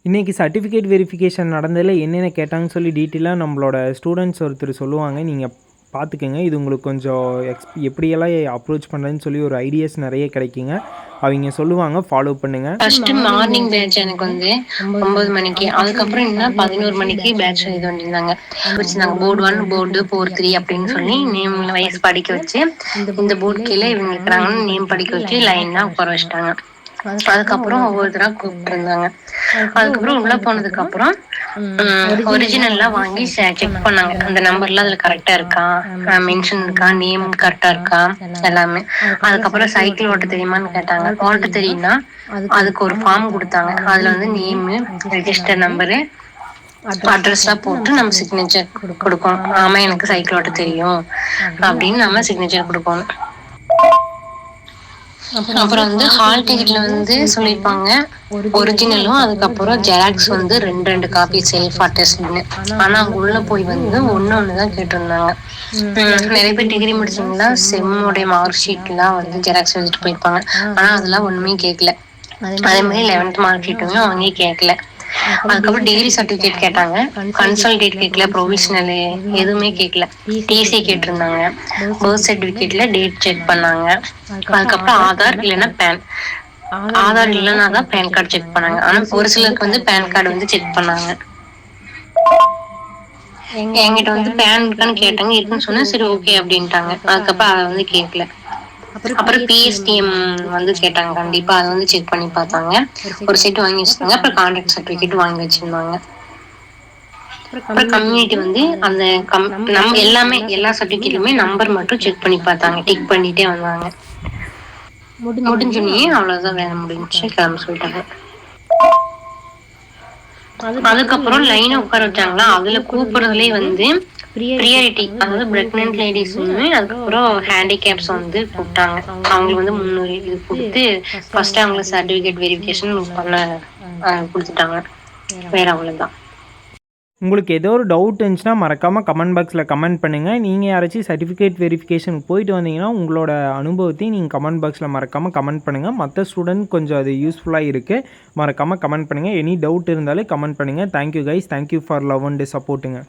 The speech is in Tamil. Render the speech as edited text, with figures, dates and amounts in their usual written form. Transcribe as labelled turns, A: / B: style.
A: இன்றைக்கி சர்டிஃபிகேட் வெரிஃபிகேஷன் நடந்ததில் என்னென்ன கேட்டாங்கன்னு சொல்லி டீட்டெயிலாக நம்மளோட ஸ்டூடெண்ட்ஸ் ஒருத்தர் சொல்லுவாங்க. நீங்கள் பார்த்துக்கங்க. இது உங்களுக்கு கொஞ்சம் எப்படியெல்லாம் அப்ரோச் பண்ணுறதுன்னு சொல்லி ஒரு ஐடியாஸ் நிறைய கிடைக்குங்க. அவங்க சொல்லுவாங்க, ஃபாலோ பண்ணுங்கள்.
B: ஃபஸ்ட்டு மார்னிங் பேட்ச் எனக்கு வந்து 9 மணிக்கு, அதுக்கப்புறம் இன்னும் 11 மணிக்கு பேட்ச் இது பண்ணியிருந்தாங்க. வச்சுருந்தாங்க போர்டு 1, போர்டு 4, 3 அப்படின்னு சொல்லி நேம் வைஸ் படிக்க வச்சு, இந்த போர்டு கீழே இவங்க இருக்கிறாங்கன்னு நேம் படிக்க வச்சு லைனாக உட்கார வச்சுட்டாங்க. அதுக்கப்புறம் ஒவ்வொருத்தராக கூப்பிட்டுருந்தாங்க. அதுக்கப்புறம் உள்ளே போனதுக்கப்புறம் ஒரிஜினல்லாம் வாங்கி செக் பண்ணாங்க. அந்த நம்பர்லாம் அதில் கரெக்டாக இருக்கா, மென்ஷன் இருக்கா, நேம் கரெக்டாக இருக்கா எல்லாமே. அதுக்கப்புறம் சைக்கிள் ஓட்ட தெரியுமான்னு கேட்டாங்க. ஓட்ட தெரியும்னா அதுக்கு ஒரு ஃபார்ம் கொடுத்தாங்க. அதில் வந்து நேமு, ரெஜிஸ்டர் நம்பரு, அட்ரஸ்லாம் போட்டு நம்ம சிக்னேச்சர் கொடுக்கணும். ஆமாம் எனக்கு சைக்கிள் ஓட்ட தெரியும் அப்படின்னு நம்ம சிக்னேச்சர் கொடுக்கணும். அப்புறம் வந்து ஹால் டிக்கெட்ல வந்து சொல்லியிருப்பாங்க ஒரிஜினலும் அதுக்கப்புறம் ஜெராக்ஸ் வந்து 2 காப்பி செல்ஃப் அட்டஸ்ட்னு. ஆனா அங்க உள்ள போய் வந்து ஒண்ணுதான் கேட்டிருந்தாங்க. நிறைய பேர் டிகிரி முடிச்சவங்களா செம்முடைய மார்க் ஷீட்லாம் வந்து ஜெராக்ஸ் வச்சுட்டு போயிருப்பாங்க. ஆனா அதெல்லாம் ஒண்ணுமே கேட்கல. அதே மாதிரி 11th மார்க் ஷீட்டும் அவங்க கேட்கல. அதுக்கப்புறம் டிகிரி சர்டிபிகேட் கேட்டாங்க. கன்சல்டேட் கேட்கல, ப்ரொவிஷனல் எதுவுமே கேட்கல. டிசி கேட்டிருந்தாங்க. பர்த் சர்டிபிகேட்ல டேட் செக் பண்ணாங்க. அதுக்கப்புறம் ஆதார் இல்லைன்னா பேன். ஆதார் இல்லைன்னா தான் பேன் கார்டு செக் பண்ணாங்க. ஆனா ஒரு சிலருக்கு வந்து பேன் கார்டு வந்து செக் பண்ணாங்க. என்கிட்ட வந்து பேன் இருக்கான்னு கேட்டாங்க. இருக்குன்னு சொன்னா சரி ஓகே அப்படின்ட்டாங்க. அதுக்கப்புறம் அதை வந்து கேட்கல. அப்புறம் பிஎஸ்டிஎம் வந்து கேட்டாங்க. கண்டிப்பா அதை வந்து செக் பண்ணி பார்த்தாங்க. ஒரு செட் வாங்கி வச்சிருந்தாங்க. அப்புறம் கான்ட்ராக்ட் சர்டிபிகேட் வாங்கி வச்சிருந்தாங்க. அப்புறம் கம்யூனிட்டி வந்து அந்த நம்ம எல்லாமே எல்லா சர்டிபிகேட்லுமே நம்பர் மட்டும் செக் பண்ணி பார்த்தாங்க. டிக் பண்ணிட்டே வந்தாங்க. முடிஞ்சோடனே அவ்வளவுதான் வேலை முடிஞ்சு கிளம்ப சொல்லிட்டாங்க. அதுக்கப்புறம் லைனை உட்கார வச்சாங்களா, அதுல கூப்பிடுறதுலேயே வந்து ப்ரியாரிட்டி, அதாவது பிரெக்னன்ட் லேடிஸுமே அதுக்கப்புறம் ஹேண்டிகேப்ஸ் வந்து கூப்பிட்டாங்க. அவங்களுக்கு வந்து முன்னுரிமை இது கொடுத்து ஃபர்ஸ்ட் அவங்களுக்கு சர்டிஃபிகேட் வெரிஃபிகேஷன் பண்ண கொடுத்துட்டாங்க. வேற அவ்வளோதான்.
A: உங்களுக்கு ஏதோ ஒரு டவுட் இருந்துச்சுன்னா மறக்காமல் கமெண்ட் பாக்ஸில் கமெண்ட் பண்ணுங்கள். நீங்கள் யாராச்சும் சர்டிஃபிகேட் வெரிஃபிகேஷனுக்கு போயிட்டு வந்தீங்கன்னா உங்களோட அனுபவத்தையும் நீங்கள் கமெண்ட் பாக்ஸில் மறக்காமல் கமெண்ட் பண்ணுங்கள். மற்ற ஸ்டூடெண்ட் கொஞ்சம் அது யூஸ்ஃபுல்லாக இருக்குது. மறக்காமல் கமெண்ட் பண்ணுங்கள். எனி டவுட் இருந்தாலே கமெண்ட் பண்ணுங்கள். Thank you guys. Thank you for love and சப்போர்ட்டுங்க.